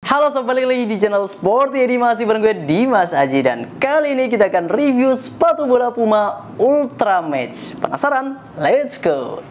Halo sobat, balik lagi di channel Sporty Edi, masih bareng gue Dimas Aji. Dan kali ini kita akan review sepatu bola Puma Ultra Match. Penasaran? Let's go!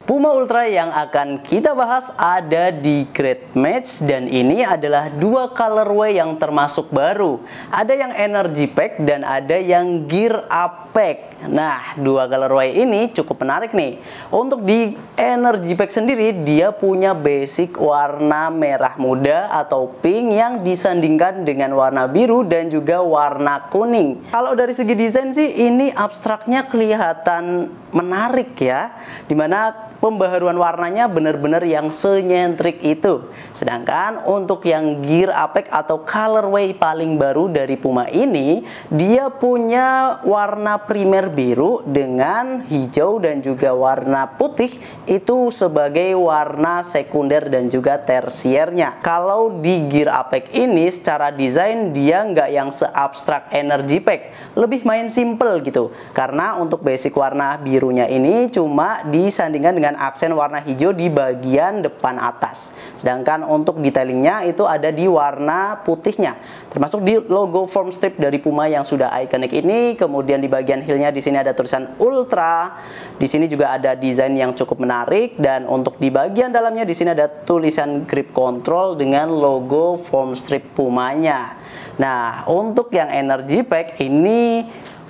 Puma Ultra yang akan kita bahas ada di Great Match, dan ini adalah dua colorway yang termasuk baru. Ada yang Energy Pack dan ada yang Gear Up Pack. Nah, dua colorway ini cukup menarik nih. Untuk di Energy Pack sendiri, dia punya basic warna merah muda atau pink yang disandingkan dengan warna biru dan juga warna kuning. Kalau dari segi desain sih ini abstraknya kelihatan menarik ya, dimana pembaharuan warnanya benar-benar yang senyentrik itu. Sedangkan untuk yang Gear Up Pack atau colorway paling baru dari Puma ini, dia punya warna primer biru dengan hijau dan juga warna putih itu sebagai warna sekunder dan juga tersiernya. Kalau di Gear Up Pack ini secara desain dia nggak yang seabstrak Energy Pack, lebih main simple gitu. Karena untuk basic warna birunya ini cuma disandingkan dengan aksen warna hijau di bagian depan atas. Sedangkan untuk detailingnya itu ada di warna putihnya, termasuk di logo foam strip dari Puma yang sudah ikonik ini. Kemudian di bagian heelnya di sini ada tulisan Ultra. Di sini juga ada desain yang cukup menarik, dan untuk di bagian dalamnya di sini ada tulisan grip control dengan logo foam strip Pumanya. Nah, untuk yang Energy Pack ini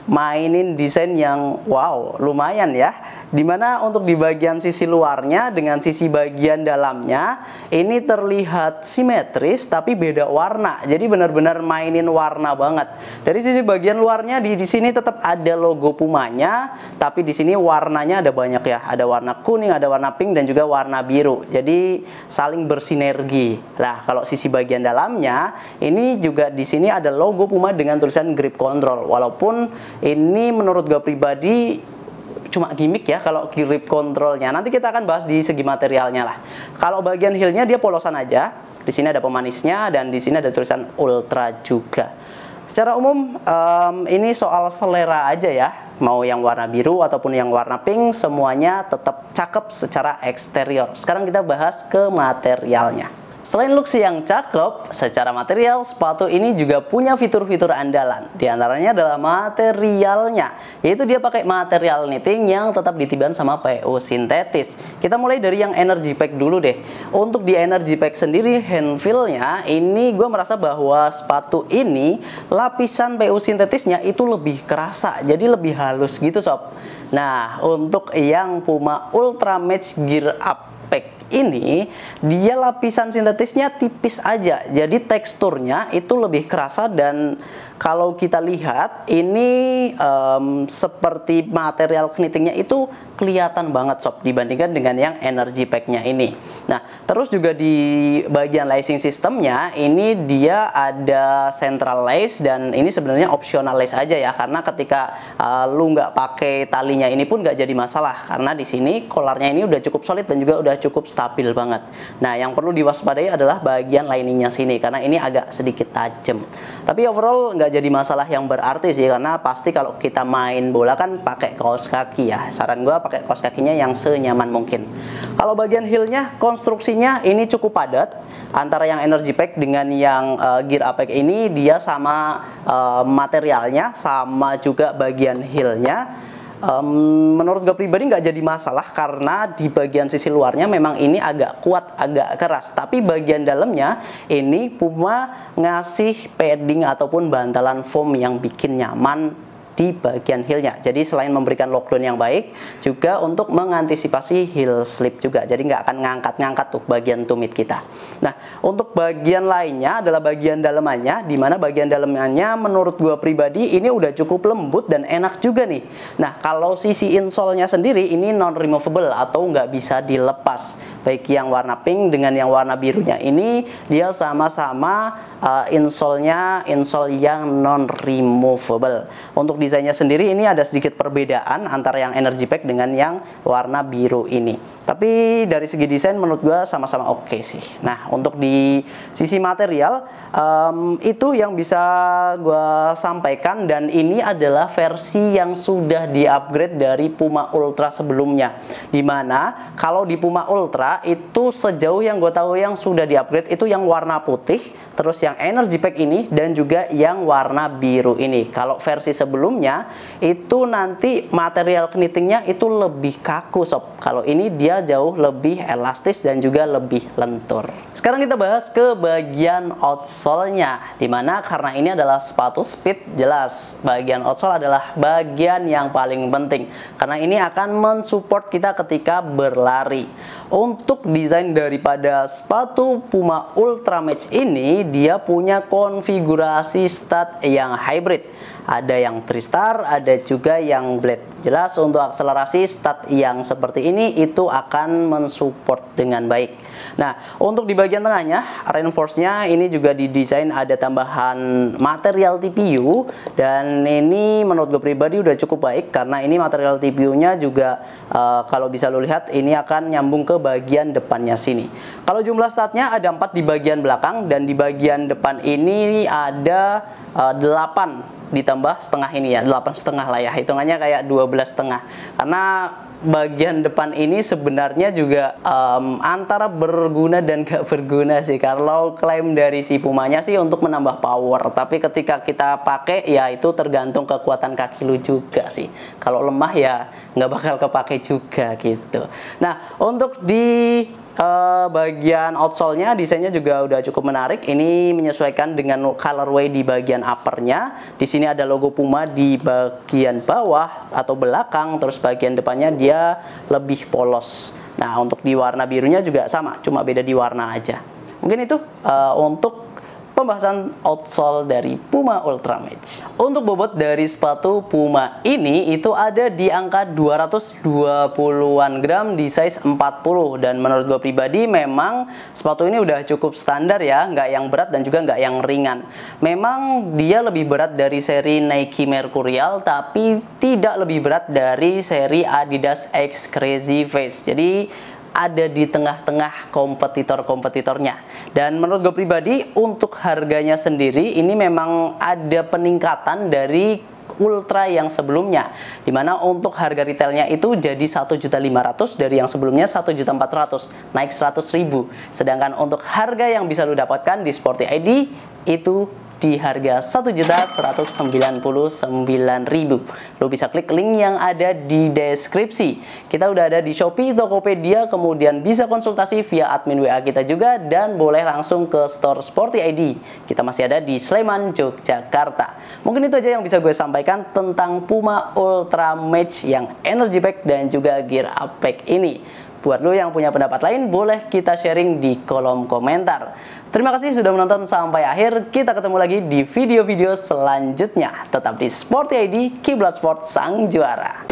mainin desain yang wow, lumayan ya. Dimana untuk di bagian sisi luarnya dengan sisi bagian dalamnya ini terlihat simetris tapi beda warna. Jadi benar-benar mainin warna banget. Dari sisi bagian luarnya di sini tetap ada logo Pumanya, tapi di sini warnanya ada banyak ya. Ada warna kuning, ada warna pink dan juga warna biru. Jadi saling bersinergi. Nah, kalau sisi bagian dalamnya ini juga di sini ada logo Puma dengan tulisan grip control. Walaupun ini menurut gue pribadi cuma gimmick ya kalau grip controlnya. Nanti kita akan bahas di segi materialnya lah. Kalau bagian heelnya dia polosan aja. Di sini ada pemanisnya dan di sini ada tulisan Ultra juga. Secara umum ini soal selera aja ya. Mau yang warna biru ataupun yang warna pink, semuanya tetap cakep secara eksterior. Sekarang kita bahas ke materialnya. Selain looks yang cakep, secara material sepatu ini juga punya fitur-fitur andalan. Di antaranya adalah materialnya, yaitu dia pakai material knitting yang tetap ditiban sama PU sintetis. Kita mulai dari yang Energy Pack dulu deh. Untuk di Energy Pack sendiri, hand feel-nya ini gue merasa bahwa sepatu ini lapisan PU sintetisnya itu lebih kerasa, jadi lebih halus gitu sob. Nah, untuk yang Puma Ultra Match Gear Up Pack ini dia lapisan sintetisnya tipis aja, jadi teksturnya itu lebih kerasa, dan kalau kita lihat ini seperti material knittingnya itu kelihatan banget sob dibandingkan dengan yang Energy Pack-nya ini. Nah, terus juga di bagian lacing sistemnya ini dia ada central lace, dan ini sebenarnya optional lace aja ya, karena ketika lu nggak pakai talinya ini pun nggak jadi masalah, karena di sini kolarnya ini udah cukup solid dan juga udah cukup stabil banget. Nah, yang perlu diwaspadai adalah bagian liningnya sini, karena ini agak sedikit tajam. Tapi overall nggak jadi masalah yang berarti sih, karena pasti kalau kita main bola kan pakai kaos kaki ya. Saran gue pakai kaos kakinya yang senyaman mungkin. Kalau bagian heelnya, konstruksinya ini cukup padat. Antara yang Energy Pack dengan yang Gear Up Pack ini dia sama materialnya, sama juga bagian heelnya. Menurut gue pribadi nggak jadi masalah, karena di bagian sisi luarnya memang ini agak kuat, agak keras, tapi bagian dalamnya ini Puma ngasih padding ataupun bantalan foam yang bikin nyaman di bagian heelnya. Jadi selain memberikan lockdown yang baik, juga untuk mengantisipasi heel slip juga. Jadi nggak akan ngangkat-ngangkat tuh bagian tumit kita. Nah, untuk bagian lainnya adalah bagian dalamannya, dimana bagian dalamannya menurut gua pribadi ini udah cukup lembut dan enak juga nih. Nah, kalau sisi insole-nya sendiri ini non removable atau nggak bisa dilepas. Baik yang warna pink dengan yang warna birunya ini dia sama-sama insole-nya insole yang non removable. Untuk di desainnya sendiri ini ada sedikit perbedaan antara yang energy pack dengan yang warna biru ini. Tapi dari segi desain menurut gue sama-sama oke sih. Nah, untuk di sisi material itu yang bisa gue sampaikan, dan ini adalah versi yang sudah di-upgrade dari Puma Ultra sebelumnya. Dimana kalau di Puma Ultra itu sejauh yang gue tahu yang sudah di-upgrade itu yang warna putih, terus yang energy pack ini, dan juga yang warna biru ini. Kalau versi sebelumnya itu nanti material knittingnya itu lebih kaku sob. Kalau ini dia jauh lebih elastis dan juga lebih lentur. Sekarang kita bahas ke bagian outsole-nya, dimana karena ini adalah sepatu speed, jelas bagian outsole adalah bagian yang paling penting karena ini akan mensupport kita ketika berlari. Untuk desain daripada sepatu Puma Ultra Match ini, dia punya konfigurasi stud yang hybrid. Ada yang 3-star, ada juga yang blade. Jelas untuk akselerasi stud yang seperti ini itu akan mensupport dengan baik. Nah, untuk di bagian tengahnya, reinforce-nya ini juga didesain ada tambahan material TPU, dan ini menurut gue pribadi udah cukup baik karena ini material TPU-nya juga kalau bisa lo lihat ini akan nyambung ke bagian depannya sini. Kalau jumlah statnya ada 4 di bagian belakang, dan di bagian depan ini ada 8 ditambah setengah ini ya, 8,5 lah ya, hitungannya kayak 12,5 karena bagian depan ini sebenarnya juga antara berguna dan gak berguna sih. Kalau klaim dari si Pumanya sih untuk menambah power, tapi ketika kita pakai ya itu tergantung kekuatan kaki lu juga sih. Kalau lemah ya nggak bakal kepake juga gitu. Nah, untuk di bagian outsole-nya desainnya juga udah cukup menarik. Ini menyesuaikan dengan colorway di bagian uppernya. Di sini ada logo Puma di bagian bawah atau belakang, terus bagian depannya dia lebih polos. Nah, untuk di warna birunya juga sama, cuma beda di warna aja. Mungkin itu untuk pembahasan outsole dari Puma Ultra Match. Untuk bobot dari sepatu Puma ini itu ada di angka 220-an gram di size 40, dan menurut gue pribadi memang sepatu ini udah cukup standar ya, nggak yang berat dan juga nggak yang ringan. Memang dia lebih berat dari seri Nike Mercurial, tapi tidak lebih berat dari seri Adidas X Crazy Face. Jadi ada di tengah-tengah kompetitor-kompetitornya. Dan menurut gue pribadi untuk harganya sendiri ini memang ada peningkatan dari Ultra yang sebelumnya, dimana untuk harga retailnya itu jadi 1.500.000 dari yang sebelumnya 1.400.000, naik 100.000. Sedangkan untuk harga yang bisa lu dapatkan di Sporty ID itu di harga 1.199.000. Lo bisa klik link yang ada di deskripsi. Kita udah ada di Shopee, Tokopedia, kemudian bisa konsultasi via admin WA kita juga, dan boleh langsung ke store Sporty ID. Kita masih ada di Sleman, Yogyakarta. Mungkin itu aja yang bisa gue sampaikan tentang Puma Ultra Match yang energy pack dan juga gear up pack ini. Buat lo yang punya pendapat lain, boleh kita sharing di kolom komentar. Terima kasih sudah menonton sampai akhir. Kita ketemu lagi di video-video selanjutnya. Tetap di Sporty ID, Kiblat Sport Sang Juara.